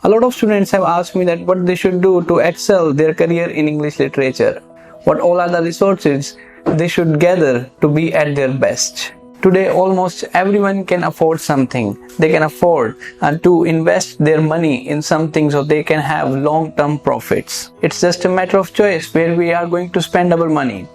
A lot of students have asked me that what they should do to excel their career in English literature. What all are the resources they should gather to be at their best. Today, almost everyone can afford something. They can afford to invest their money in something so they can have long-term profits. It's just a matter of choice where we are going to spend our money.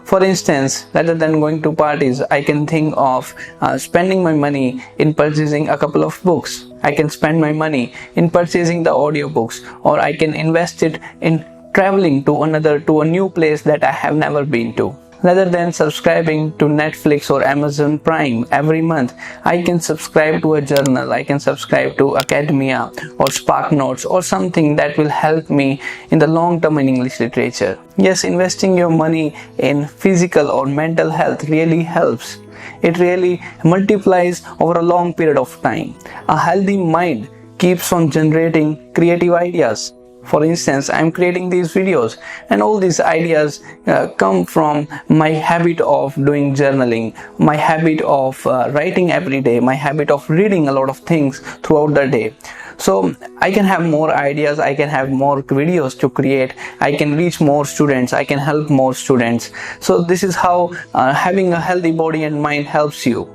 For instance, rather than going to parties, I can think of spending my money in purchasing a couple of books. I can spend my money in purchasing the audiobooks, or I can invest it in traveling to a new place that I have never been to. Rather than subscribing to Netflix or Amazon Prime every month, I can subscribe to a journal, I can subscribe to Academia or Spark Notes or something that will help me in the long term in English literature. Yes, investing your money in physical or mental health really helps. It really multiplies over a long period of time. A healthy mind keeps on generating creative ideas. For instance, I am creating these videos and all these ideas come from my habit of doing journaling, my habit of writing every day, my habit of reading a lot of things throughout the day. So I can have more ideas, I can have more videos to create, I can reach more students, I can help more students. So this is how having a healthy body and mind helps you.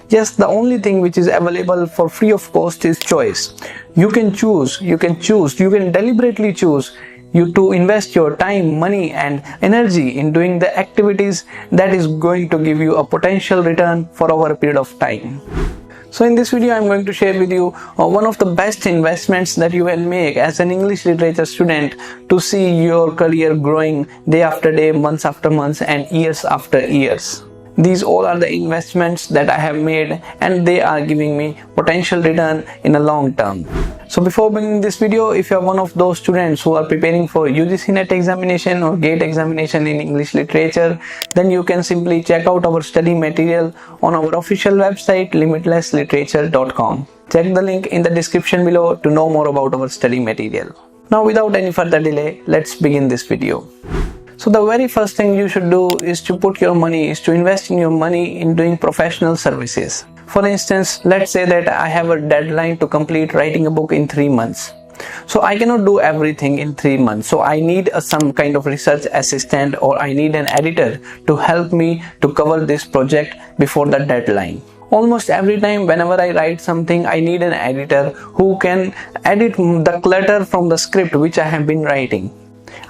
Yes, the only thing which is available for free of cost is choice. You can deliberately choose to invest your time, money and energy in doing the activities that is going to give you a potential return for over a period of time. So in this video, I am going to share with you one of the best investments that you can make as an English literature student to see your career growing day after day, months after months and years after years. These all are the investments that I have made and they are giving me potential return in a long term. So before beginning this video, if you are one of those students who are preparing for UGC-NET examination or GATE examination in English literature, then you can simply check out our study material on our official website limitlessliterature.com. Check the link in the description below to know more about our study material. Now without any further delay, let's begin this video. So the very first thing you should do is to invest in your money in doing professional services. For instance, let's say that I have a deadline to complete writing a book in 3 months. So I cannot do everything in 3 months. So I need some kind of research assistant or I need an editor to help me to cover this project before the deadline. Almost every time whenever I write something, I need an editor who can edit the clutter from the script which I have been writing.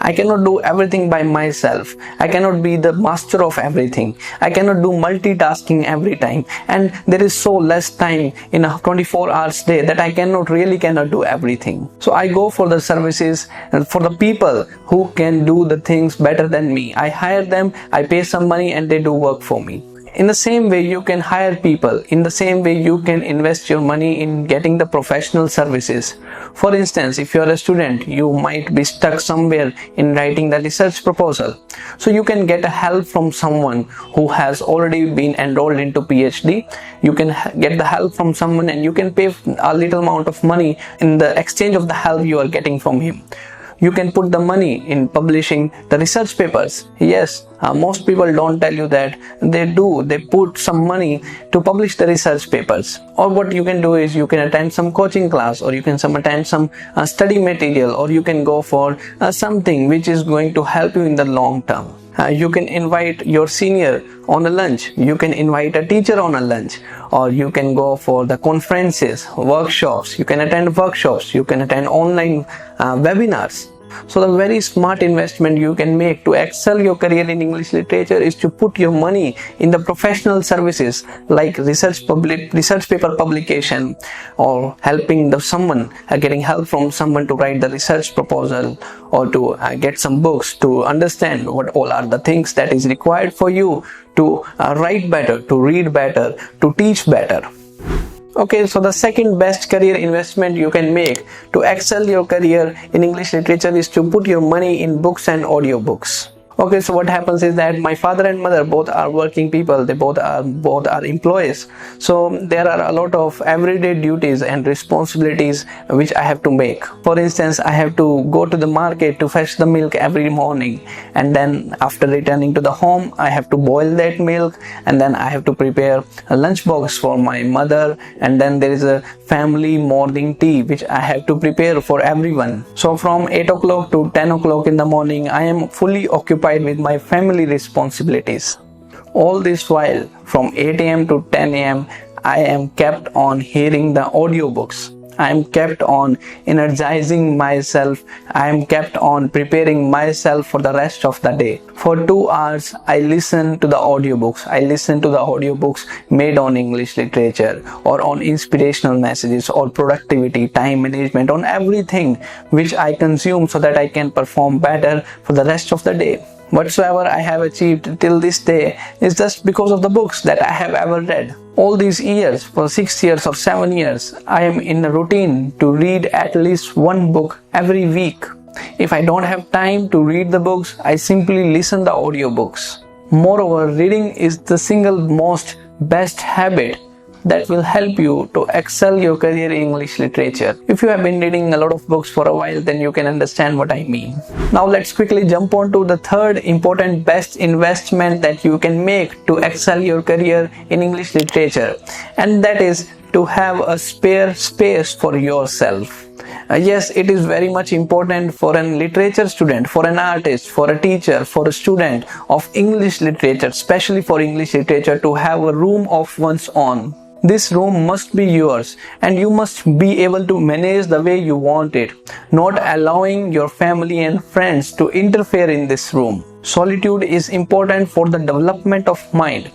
I cannot do everything by myself. I cannot be the master of everything. I cannot do multitasking every time. And there is so less time in a 24 hours day that I cannot do everything. So I go for the services and for the people who can do the things better than me. I hire them, I pay some money and they do work for me. In the same way, you can hire people. In the same way, you can invest your money in getting the professional services. For instance, if you are a student, you might be stuck somewhere in writing the research proposal. So you can get help from someone who has already been enrolled into PhD. You can get the help from someone and you can pay a little amount of money in the exchange of the help you are getting from him. You can put the money in publishing the research papers. Yes, most people don't tell you that they put some money to publish the research papers. Or what you can do is you can attend some coaching class, or you can attend some study material, or you can go for something which is going to help you in the long term. You can invite your senior on a lunch, you can invite a teacher on a lunch, or you can go for the conferences, workshops, you can attend workshops, you can attend online webinars. So the very smart investment you can make to excel your career in English literature is to put your money in the professional services like research paper publication, or helping getting help from someone to write the research proposal, or to get some books to understand what all are the things that is required for you to write better, to read better, to teach better. Okay, so the second best career investment you can make to excel your career in English literature is to put your money in books and audiobooks. Okay, so what happens is that my father and mother both are working people, they both are employees. So there are a lot of everyday duties and responsibilities which I have to make. For instance, I have to go to the market to fetch the milk every morning, and then after returning to the home I have to boil that milk, and then I have to prepare a lunchbox for my mother, and then there is a family morning tea which I have to prepare for everyone. So from 8 o'clock to 10 o'clock in the morning I am fully occupied with my family responsibilities. All this while from 8 a.m. to 10 a.m. I am kept on hearing the audiobooks. I am kept on energizing myself. I am kept on preparing myself for the rest of the day. For 2 hours, I listen to the audiobooks. I listen to the audiobooks made on English literature or on inspirational messages or productivity, time management, on everything which I consume so that I can perform better for the rest of the day. Whatsoever I have achieved till this day is just because of the books that I have ever read. All these years, for 6 years or 7 years, I am in a routine to read at least one book every week. If I don't have time to read the books, I simply listen the audiobooks. Moreover, reading is the single most best habit that will help you to excel your career in English literature. If you have been reading a lot of books for a while, then you can understand what I mean. Now let's quickly jump on to the third important best investment that you can make to excel your career in English literature, and that is to have a spare space for yourself. Yes, it is very much important for an literature student, for an artist, for a teacher, for a student of English literature, especially for English literature, to have a room of one's own. This room must be yours, and you must be able to manage the way you want it, not allowing your family and friends to interfere in this room. Solitude is important for the development of mind.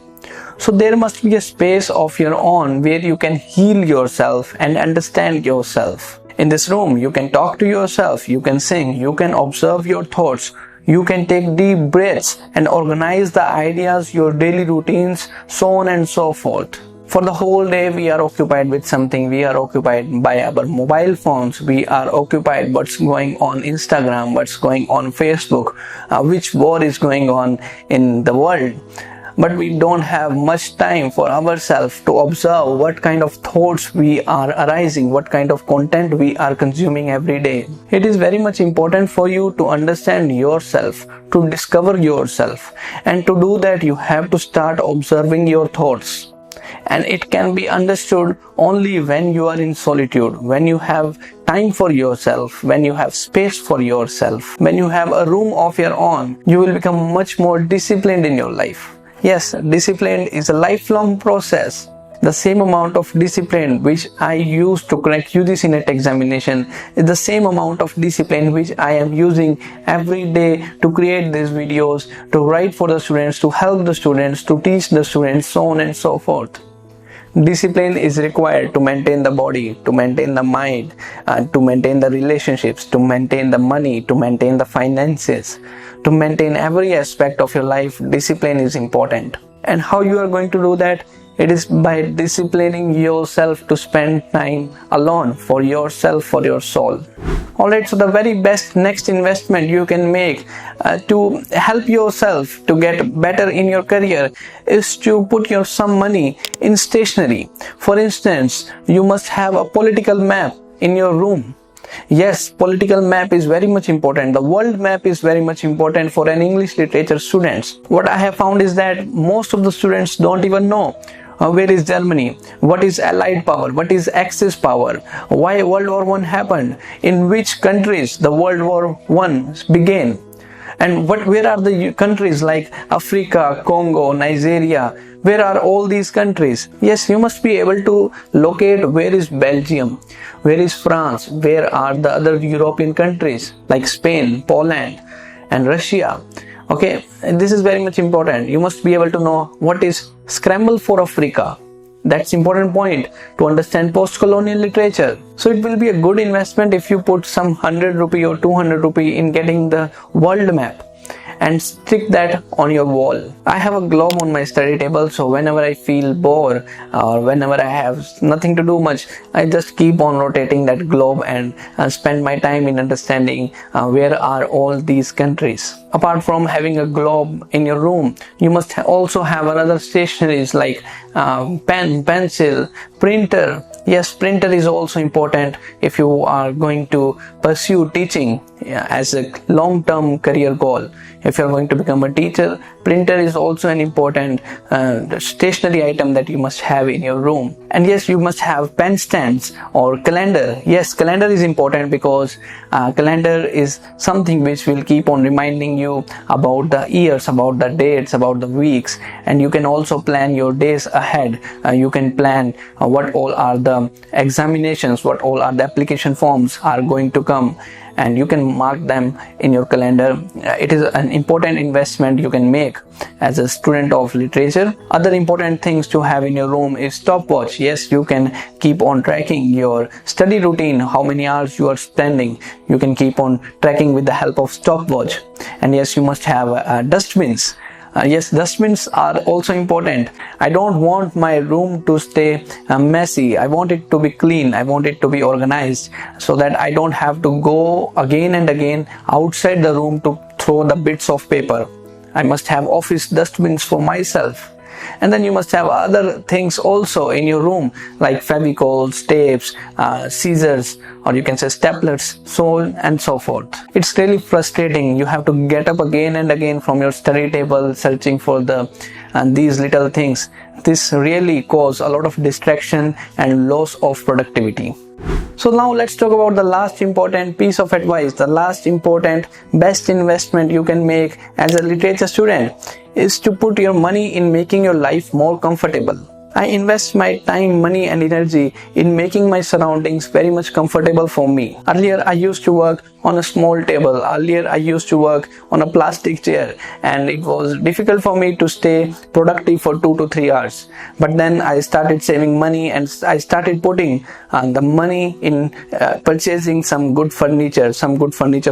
So there must be a space of your own where you can heal yourself and understand yourself. In this room, you can talk to yourself, you can sing, you can observe your thoughts, you can take deep breaths and organize the ideas, your daily routines, so on and so forth. For the whole day we are occupied with something. We are occupied by our mobile phones. We are occupied what's going on Instagram, what's going on Facebook, which war is going on in the world. But we don't have much time for ourselves to observe what kind of thoughts we are arising, what kind of content we are consuming every day. It is very much important for you to understand yourself, to discover yourself, and to do that you have to start observing your thoughts. And it can be understood only when you are in solitude, when you have time for yourself, when you have space for yourself, when you have a room of your own. You will become much more disciplined in your life. Yes, discipline is a lifelong process. The same amount of discipline which I use to crack UGC-NET examination is the same amount of discipline which I am using every day to create these videos, to write for the students, to help the students, to teach the students, so on and so forth. Discipline is required to maintain the body, to maintain the mind, to maintain the relationships, to maintain the money, to maintain the finances, to maintain every aspect of your life. Discipline is important. And how you are going to do that? It is by disciplining yourself to spend time alone for yourself, for your soul. Alright, so the very best next investment you can make to help yourself to get better in your career is to put some money in stationery. For instance, you must have a political map in your room. Yes, political map is very much important. The world map is very much important for an English literature students. What I have found is that most of the students don't even know where is Germany, what is Allied power, what is Axis power, why World War I happened, in which countries the World War I began, and where are the countries like Africa, Congo, Nigeria, where are all these countries? Yes, you must be able to locate where is Belgium, where is France, where are the other European countries like Spain, Poland and Russia. Okay, and this is very much important. You must be able to know what is Scramble for Africa. That's important point to understand post-colonial literature. So it will be a good investment if you put some 100 rupee or 200 rupee in getting the world map. and stick that on your wall. I have a globe on my study table, so whenever I feel bored or whenever I have nothing to do much, I just keep on rotating that globe and spend my time in understanding where are all these countries. Apart from having a globe in your room, you must also have another stationeries like pen, pencil, printer. Yes, printer is also important if you are going to pursue teaching as a long-term career goal. If you are going to become a teacher, printer is also an important stationery item that you must have in your room. And yes, you must have pen stands or calendar. Yes, calendar is important because calendar is something which will keep on reminding you about the years, about the dates, about the weeks, and you can also plan your days ahead. You can plan what all are the examinations, what all are the application forms are going to come, and you can mark them in your calendar. It is an important investment you can make as a student of literature. Other important things to have in your room is stopwatch. Yes, you can keep on tracking your study routine, how many hours you are spending. You can keep on tracking with the help of stopwatch. And yes, you must have dustbins. Yes, dustbins are also important. I don't want my room to stay messy. I want it to be clean. I want it to be organized so that I don't have to go again and again outside the room to throw the bits of paper. I must have office dustbins for myself. And then you must have other things also in your room like fevicols, tapes, scissors, or you can say staplers, so on and so forth. It's really frustrating. You have to get up again and again from your study table searching for these little things. This really causes a lot of distraction and loss of productivity. So now let's talk about the last important piece of advice. The last important best investment you can make as a literature student is to put your money in making your life more comfortable. I invest my time, money and energy in making my surroundings very much comfortable for me. Earlier I used to work on a small table. Earlier I used to work on a plastic chair, and it was difficult for me to stay productive for 2 to 3 hours. But then I started saving money and I started putting the money in purchasing some good furniture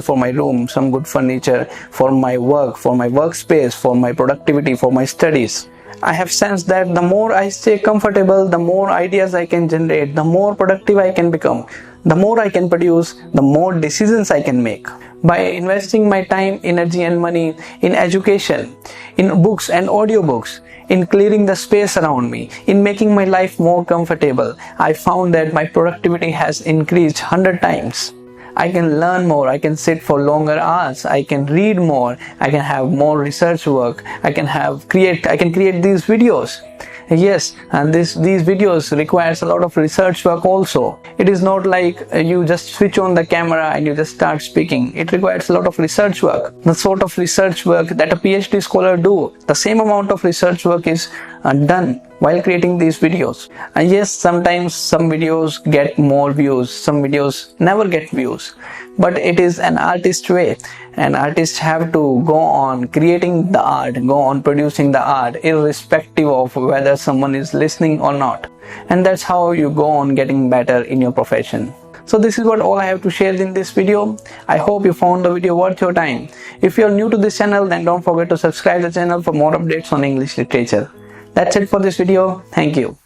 for my room, some good furniture for my work, for my workspace, for my productivity, for my studies. I have sensed that the more I stay comfortable, the more ideas I can generate, the more productive I can become, the more I can produce, the more decisions I can make. By investing my time, energy and money in education, in books and audiobooks, in clearing the space around me, in making my life more comfortable, I found that my productivity has increased 100 times. I can learn more, I can sit for longer hours, I can read more, I can have more research work, I can create these videos. Yes, and these videos requires a lot of research work also. It is not like you just switch on the camera and you just start speaking. It requires a lot of research work. The sort of research work that a PhD scholar do, the same amount of research work is done while creating these videos. And yes, sometimes some videos get more views, some videos never get views, but it is an artist way, and artists have to go on creating the art, go on producing the art irrespective of whether someone is listening or not. And that's how you go on getting better in your profession. So this is what all I have to share in this video. I hope you found the video worth your time. If you are new to this channel, then don't forget to subscribe the channel for more updates on English literature. That's it for this video. Thank you.